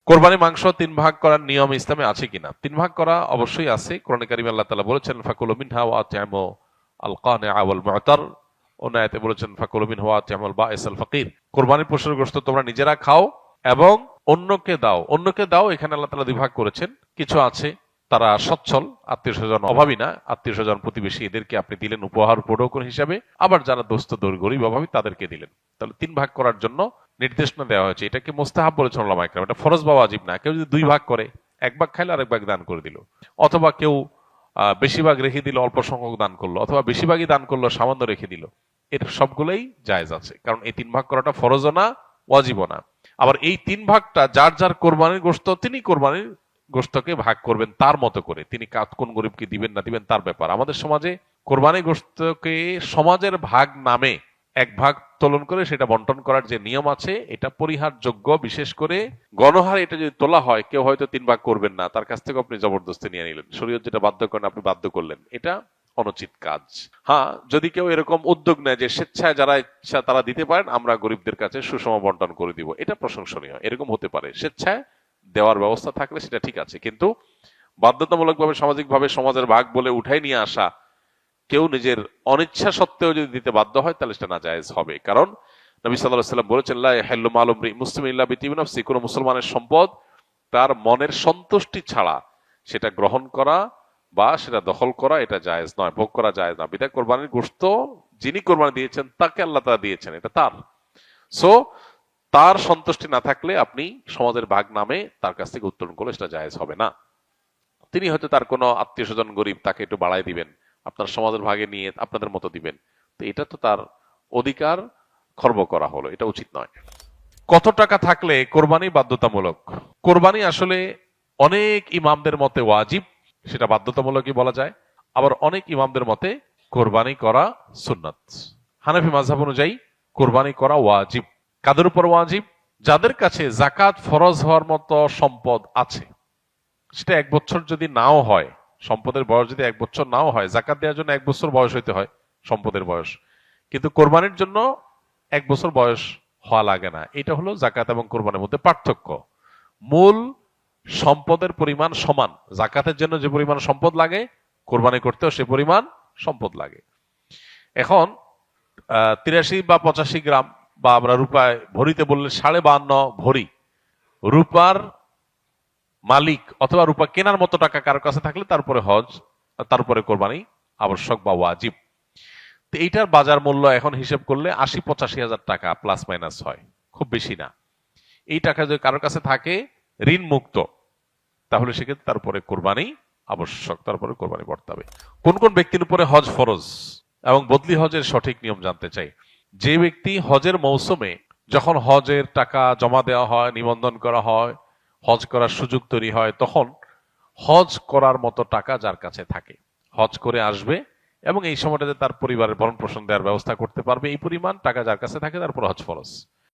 কোরবানি মাংস 3 ভাগ করার নিয়ম ইসলামে আছে কিনা? 3 ভাগ করা অবশ্যই আছে। কোরআনে কারিমে আল্লাহ তাআলা বলেছেন ফাকুলু মিনহা ওয়া আত'ইমু আল কানিআ ওয়াল মু'তার। অন্য আয়াতে বলেছেন ফাকুলু মিনহু ওয়া আত'ইমুল বাঈসাল ফাকির। কোরবানির পশুর গোশত তোমরা নিজেরা খাও এবং অন্যকে দাও। অন্যকে দাও এখানে আল্লাহ তাআলা 2 ভাগ করেছেন। কিছু আছে তারা সচ্ছল, আত্মীয়-স্বজন অভাবী না, আত্মীয়-স্বজন প্রতিবেশী এদেরকে আপনি দিলেন উপহার উপঢৌকন হিসাবে, আবার যারা দোস্ত গরিব অভাবী তাদেরকে দিলেন। তাহলে 3 ভাগ করার জন্য নির্দেশনা দেওয়া হয়েছে। এটাকে মুস্তাহাব বলেছেন উলামায়ে কেরাম, এটা ফরজ বা ওয়াজিব না। কেউ যদি 2 ভাগ করে, 1 ভাগ খাইলো আর 1 ভাগ দান করে দিল, অথবা কেউ বেশি ভাগ রেখে দিল, অল্প সংখ্যক দান করলো, অথবা বেশিরভাগই দান করলো, সামান্য রেখে দিল, এর সবগুলোই জায়েজ আছে। কারণ এই 3 ভাগ করাটা ফরজও না, ওয়াজিবও না। আবার এই 3 ভাগটা যার যার কোরবানির গোশত তিনি কোরবানির গোশতকে ভাগ করবেন তার মতো করে। তিনি কোন গরিবকে দিবেন না দিবেন তার ব্যাপার। আমাদের সমাজে কোরবানি গোশতকে সমাজের ভাগ নামে 1 ভাগ তোলন করে সেটা বন্টন করার যে নিয়ম আছে এটা পরিহারযোগ্য। বিশেষ করে গণহারে এটা যদি তোলা হয়, কেউ হয়তো 3 ভাগ করবেন না, তার কাছ থেকে আপনি জবরদস্তি নিয়ে নিলেন, শরীয়ত যেটা বাধ্য করেন আপনি বাধ্য করলেন, এটা অনুচিত কাজ। হ্যাঁ, যদি কেউ এরকম উদ্যোগ নেয় যে স্বেচ্ছায় যারা ইচ্ছা তারা দিতে পারেন, আমরা গরিবদের কাছে সুষম বন্টন করে দিব, এটা প্রশংসনীয়। এরকম হতে পারে, স্বেচ্ছায় দেওয়ার ব্যবস্থা থাকলে সেটা ঠিক আছে। কিন্তু বাধ্যতামূলকভাবে সামাজিকভাবে সমাজের ভাগ বলে উঠাই নিয়ে আসা, কেউ নিজের অনিচ্ছা সত্ত্বেও যদি দিতে বাধ্য হয় তাহলে সেটা নাজায়েজ হবে। কারণ নবী সাল্লাল্লাহু আলাইহি ওয়াসাল্লাম বলেছেন লা ইয়াহিল্লু মালু মুসলিমিন ইল্লা বিতিবি নাফসি, কোন মুসলমানের সম্পদ তার মনের সন্তুষ্টি ছাড়া সেটা গ্রহণ করা বা সেটা দখল করা এটা জায়েজ নয়, ভোগ করা জায়েজ না। বিধায় কোরবানির গোশত যিনি কোরবানি দিয়েছেন তাকে আল্লাহ তাআলা দিয়েছেন, এটা তার। সো তার সন্তুষ্টি না থাকলে আপনি সমাজের ভাগ নামে তার কাছ থেকে উত্তোলন করলে সেটা জায়েজ হবে না। তিনি হয়তো তার কোনো আত্মীয়-স্বজন গরিব, তাকে একটু বাড়াই দিবেন, আপনার সমাজের ভাগে নিয়ে আপনাদের মতো দিবেন, তো এটা তো তার অধিকার খর্ব করা হলো, এটা উচিত নয়। কত টাকা থাকলে কোরবানি বাধ্যতামূলক? কোরবানি আসলে অনেক ইমামদের মতে ওয়াজিব, সেটা বাধ্যতামূলকই বলা যায়। আবার অনেক ইমামদের মতে কোরবানি করা সুন্নাত। হানাফি মাযহাব অনুযায়ী কোরবানি করা ওয়াজিব। কাদের উপর ওয়াজিব? যাদের কাছে যাকাত ফরজ হওয়ার মতো সম্পদ আছে, সেটা 1 বছর যদি নাও হয়, সম্পদের বয়স যদি 1 বছর নাও হয়, যাকাত দেওয়ার জন্য 1 বছর বয়স হইতে হয় সম্পদের বয়স, কিন্তু কোরবানির জন্য 1 বছর বয়স হওয়া লাগে না। এটা হলো যাকাত এবং কোরবানির মধ্যে পার্থক্য। মূল সম্পদের পরিমাণ সমান। যাকাতের জন্য যে পরিমাণ সম্পদ লাগে, কোরবানি করতেও সে পরিমাণ সম্পদ লাগে। এখন 83 বা 85 গ্রাম, বা আমরা রূপায় ভরিতে বললে 52.5 ভরি রূপার মালিক অথবা রূপা কেনার মতো টাকা কারো কাছে থাকলে তারপরে হজ, তারপরে কোরবানি আবশ্যক বা ওয়াজিব। তো এইটার বাজার মূল্য এখন হিসেব করলে 80-85 হাজার টাকা প্লাস মাইনাস হয়, খুব বেশি না। এই টাকা যদি কারোর কাছে থাকে ঋণ মুক্ত, তাহলে সেক্ষেত্রে তারপরে কোরবানি আবশ্যক, তারপরে কোরবানি বর্তাবে। কোন কোন ব্যক্তির উপরে হজ ফরজ এবং বদলি হজের সঠিক নিয়ম জানতে চাই। যে ব্যক্তি হজের মৌসুমে যখন হজের টাকা জমা দেওয়া হয়, নিবন্ধন করা হয়, হজ করার সুযোগ তৈরি হয়, তখন হজ করার মতো টাকা যার কাছে থাকে হজ করে আসবে এবং এই সময়টাতে তার পরিবারের ভরণ পোষণ দেওয়ার ব্যবস্থা করতে পারবে, এই পরিমাণ টাকা যার কাছে থাকে তারপর হজ ফরজ।